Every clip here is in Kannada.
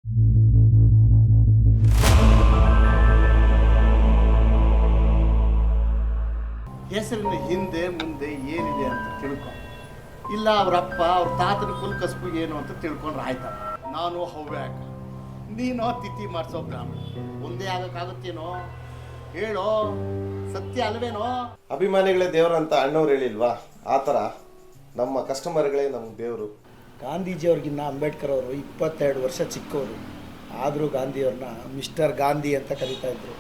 ಹೆಸರಿನ ಹಿಂದೆ ಮುಂದೆ ಏನಿದೆ ಅಂತ ತಿಳ್ಕೊ, ಇಲ್ಲ ಅವರಪ್ಪ ಅವ್ರ ತಾತನ ಕುಲ್ ಕಸ್ಬು ಏನು ಅಂತ ತಿಳ್ಕೊಂಡ್ರೆ ಆಯ್ತಲ್ಲ. ನಾನು ಹವ್ಯಾಕ, ನೀನೋ ತಿಥಿ ಮಾಡಿಸೋ ಬ್ರಾಹ್ಮಣ, ಒಂದೇ ಆಗಕ್ಕಾಗುತ್ತೇನೋ ಹೇಳೋ, ಸತ್ಯ ಅಲ್ವೇನೋ? ಅಭಿಮಾನಿಗಳೇ ದೇವರು ಅಂತ ಅಣ್ಣವ್ರು ಹೇಳಿಲ್ವಾ? ಆ ಥರ ನಮ್ಮ ಕಸ್ಟಮರ್ಗಳೇ ನಮ್ಮ ದೇವರು. ಗಾಂಧೀಜಿಯವ್ರಿಗಿನ್ನ ಅಂಬೇಡ್ಕರ್ ಅವರು 22 ವರ್ಷ ಚಿಕ್ಕವರು, ಆದರೂ ಗಾಂಧಿಯವ್ರನ್ನ ಮಿಸ್ಟರ್ ಗಾಂಧಿ ಅಂತ ಕರೀತಾ ಇದ್ರು.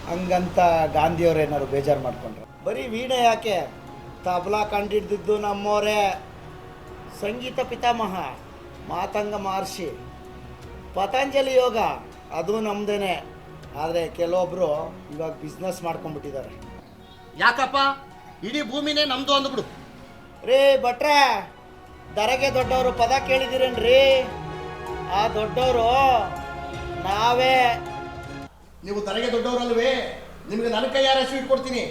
ಹಂಗಂತ ಗಾಂಧಿಯವ್ರು ಏನಾದ್ರು ಬೇಜಾರು ಮಾಡ್ಕೊಂಡ್ರು? ಬರೀ ವೀಣೆ ಯಾಕೆ, ತಬಲಾ ಕಂಡಿಡ್ದಿದ್ದು ನಮ್ಮವರೇ, ಸಂಗೀತ ಪಿತಾಮಹ ಮಾತಂಗ ಮಹರ್ಷಿ, ಪತಂಜಲಿ ಯೋಗ ಅದು ನಮ್ಮದೇನೆ. ಆದರೆ ಕೆಲವೊಬ್ಬರು ಇವಾಗ ಬಿಸ್ನೆಸ್ ಮಾಡ್ಕೊಂಡ್ಬಿಟ್ಟಿದ್ದಾರೆ. ಯಾಕಪ್ಪ ಇಡೀ ಭೂಮಿನೇ ನಮ್ದು ಅಂದ್ಬಿಡು. ರೀ ಭಟ್ರೆ, ದರಗೆ ದೊಡ್ಡವರು ಪದ ಕೇಳಿದಿರೇನ್ರಿ? ಆ ದೊಡ್ಡವರು ನಾವೇ. ನೀವು ತನಗೆ ದೊಡ್ಡವರಲ್ವೇ? ನಿಮಗೆ ನನ್ನ ಕೈ ಯಾರ ಸ್ವೀಟ್ ಕೊಡ್ತೀನಿ.